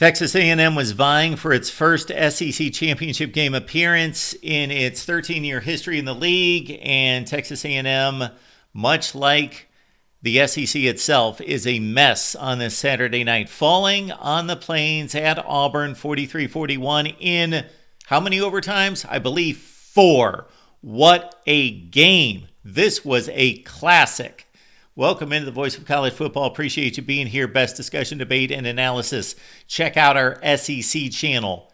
Texas A&M was vying for its first SEC championship game appearance in its 13-year history in the league, and Texas A&M, much like the SEC itself, is a mess on this Saturday night, falling on the plains at Auburn 43-41 in how many overtimes? I believe 4. What a game. This was a classic. Welcome into the Voice of College Football. Appreciate you being here. Best discussion, debate, and analysis. Check out our SEC channel.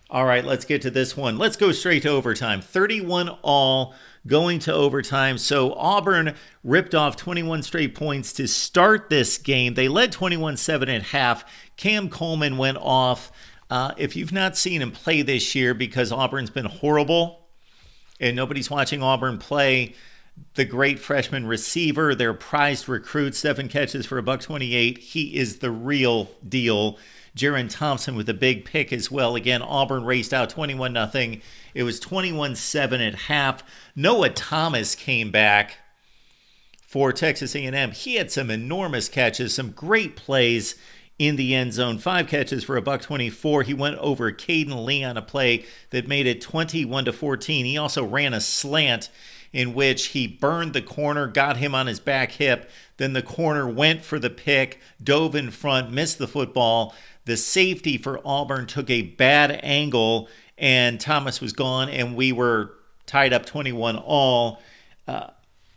All right, let's get to this one. Let's go straight to overtime. 31-all going to overtime. So Auburn ripped off 21 straight points to start this game. They led 21-7 at half. Cam Coleman went off. If you've not seen him play this year, because Auburn's been horrible and nobody's watching Auburn play, the great freshman receiver, their prized recruit, 7 catches for $128. He is the real deal. Jaron Thompson with a big pick as well. Again, Auburn raced out 21-0. It was 21-7 at half. Noah Thomas came back for Texas A&M. He had some enormous catches, some great plays in the end zone. 5 catches for $124. He went over Caden Lee on a play that made it 21-14. He also ran a slant in which he burned the corner, got him on his back hip. Then the corner went for the pick, dove in front, missed the football. The safety for Auburn took a bad angle, and Thomas was gone, and we were tied up 21-all.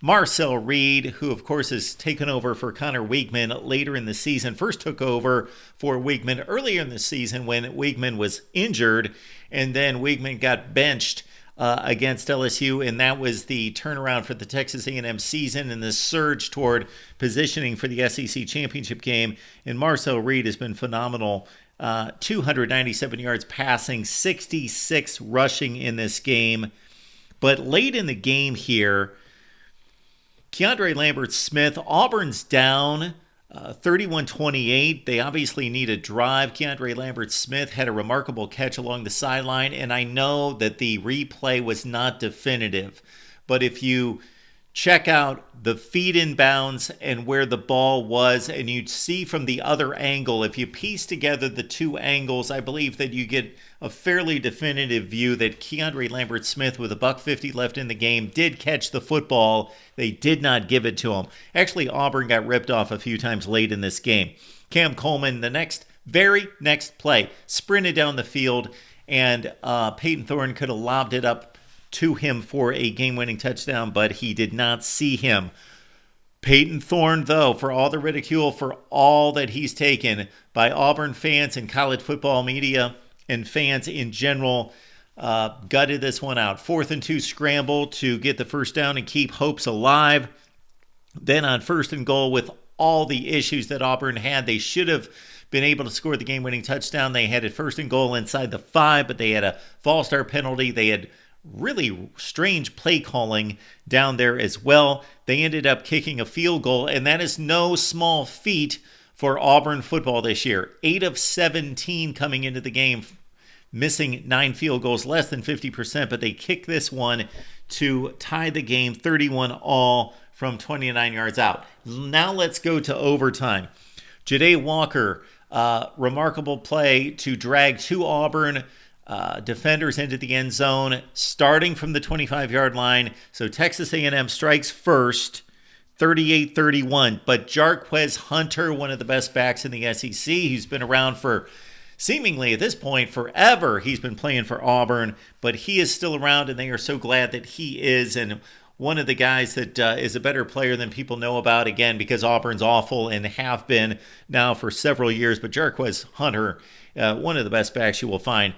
Marcel Reed, who of course has taken over for Connor Weigman later in the season, first took over for Weigman earlier in the season when Weigman was injured, and then Weigman got benched against LSU, and that was the turnaround for the Texas A&M season and the surge toward positioning for the SEC championship game. And Marcel Reed has been phenomenal. 297 yards passing, 66 rushing in this game. But late in the game here, Keandre Lambert-Smith, Auburn's down 31-28. They obviously need a drive. Keandre Lambert-Smith had a remarkable catch along the sideline, and I know that the replay was not definitive, but if you check out the feed in bounds and where the ball was, and you'd see from the other angle, if you piece together the two angles, I believe that you get a fairly definitive view that Keandre Lambert-Smith, with $150 left in the game, did catch the football. They did not give it to him. Actually, Auburn got ripped off a few times late in this game. Cam Coleman, the very next play, sprinted down the field, and Peyton Thorne could have lobbed it up to him for a game-winning touchdown, but he did not see him. Peyton Thorne, though, for all the ridicule, for all that he's taken by Auburn fans and college football media and fans in general, gutted this one out. 4th and 2 scramble to get the first down and keep hopes alive. Then on 1st and goal, with all the issues that Auburn had, they should have been able to score the game-winning touchdown. They had it 1st and goal inside the 5, but they had a false start penalty. They had really strange play calling down there as well. They ended up kicking a field goal, and that is no small feat for Auburn football this year. 8 of 17 coming into the game, missing 9 field goals, less than 50%, but they kicked this one to tie the game 31-all from 29 yards out. Now let's go to overtime. Ja'Day Walker, remarkable play to drag 2 Auburn defenders into the end zone, starting from the 25-yard line. So Texas A&M strikes first, 38-31. But Jarquez Hunter, one of the best backs in the SEC, who's been around for seemingly at this point forever. He's been playing for Auburn, but he is still around, and they are so glad that he is. And one of the guys that is a better player than people know about, again, because Auburn's awful and have been now for several years. But Jarquez Hunter, one of the best backs you will find.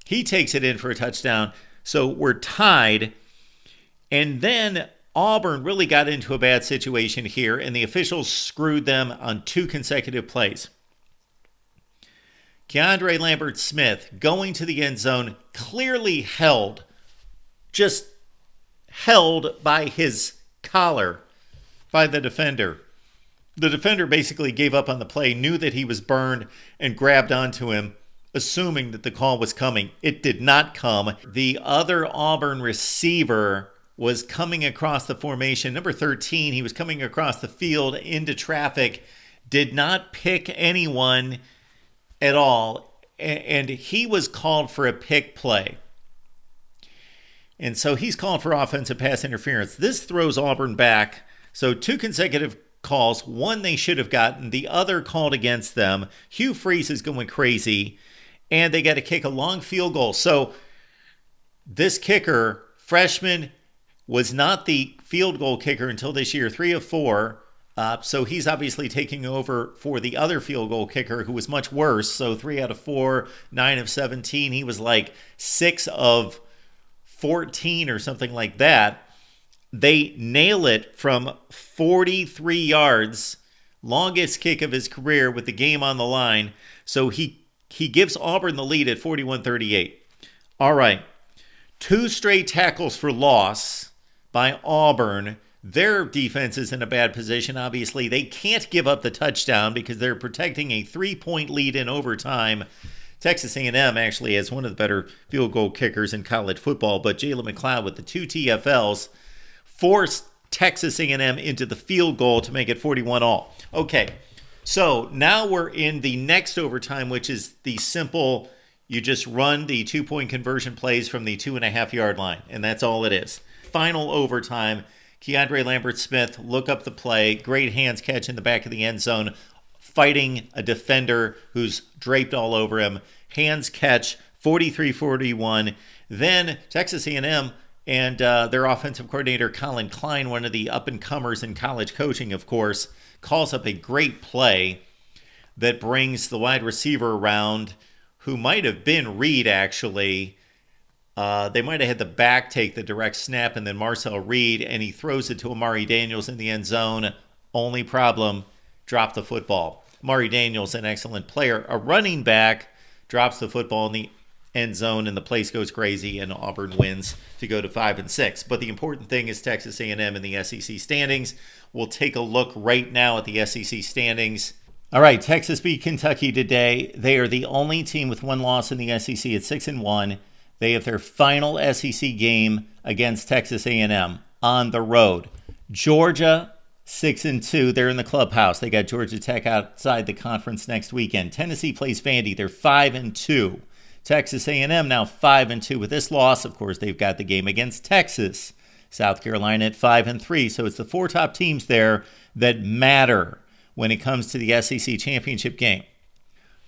He takes it in for a touchdown. So we're tied. And then Auburn really got into a bad situation here, and the officials screwed them on 2 consecutive plays. Keandre Lambert-Smith going to the end zone, clearly held, just held by his collar by the defender. The defender basically gave up on the play, knew that he was burned, and grabbed onto him, assuming that the call was coming. It did not come. The other Auburn receiver was coming across the formation. Number 13, he was coming across the field into traffic, did not pick anyone, at all. And he was called for a pick play. And so he's called for offensive pass interference. This throws Auburn back. So 2 consecutive calls. One they should have gotten, the other called against them. Hugh Freeze is going crazy, and they got to kick a long field goal. So this kicker, freshman, was not the field goal kicker until this year, 3 of 4. So he's obviously taking over for the other field goal kicker, who was much worse. So 3 out of 4, 9 of 17. He was like 6 of 14 or something like that. They nail it from 43 yards, longest kick of his career with the game on the line. So he gives Auburn the lead at 41-38. All right. 2 straight tackles for loss by Auburn. Their defense is in a bad position. Obviously, they can't give up the touchdown because they're protecting a 3-point lead in overtime. Texas A&M actually has one of the better field goal kickers in college football, but Jalen McLeod with the 2 TFLs forced Texas A&M into the field goal to make it 41-all. Okay, so now we're in the next overtime, which is the simple, you just run the 2-point conversion plays from the 2.5-yard line, and that's all it is. Final overtime, Keandre Lambert-Smith, look up the play, great hands catch in the back of the end zone, fighting a defender who's draped all over him. Hands catch, 43-41. Then Texas A&M and their offensive coordinator, Colin Klein, one of the up-and-comers in college coaching, of course, calls up a great play that brings the wide receiver around, who might have been Reed, actually. They might have had the back take the direct snap, and then Marcel Reed, and he throws it to Amari Daniels in the end zone. Only problem, drop the football. Amari Daniels, an excellent player. A running back drops the football in the end zone, and the place goes crazy, and Auburn wins to go to 5-6. But the important thing is Texas A&M in the SEC standings. We'll take a look right now at the SEC standings. All right, Texas beat Kentucky today. They are the only team with 1 loss in the SEC at 6-1. They have their final SEC game against Texas A&M on the road. Georgia, 6-2. They're in the clubhouse. They got Georgia Tech outside the conference next weekend. Tennessee plays Vandy. They're 5-2. Texas A&M now 5-2 with this loss. Of course, they've got the game against Texas. South Carolina at 5-3. So it's the 4 top teams there that matter when it comes to the SEC championship game.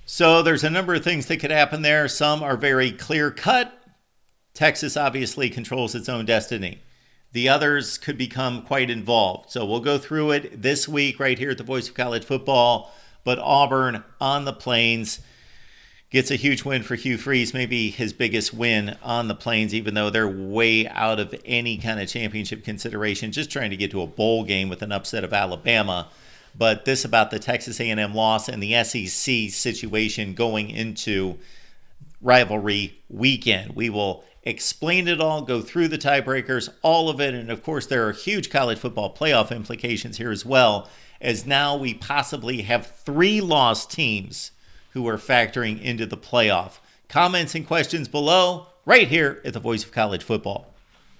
So there's a number of things that could happen there. Some are very clear-cut. Texas obviously controls its own destiny. The others could become quite involved. So we'll go through it this week right here at the Voice of College Football. But Auburn on the Plains gets a huge win for Hugh Freeze, maybe his biggest win on the Plains, even though they're way out of any kind of championship consideration, just trying to get to a bowl game with an upset of Alabama. But this about the Texas A&M loss and the SEC situation going into rivalry weekend. We will explain it all, go through the tiebreakers, all of it. And of course, there are huge college football playoff implications here as well, as now we possibly have 3 lost teams who are factoring into the playoff. Comments and questions below, right here at the Voice of College Football.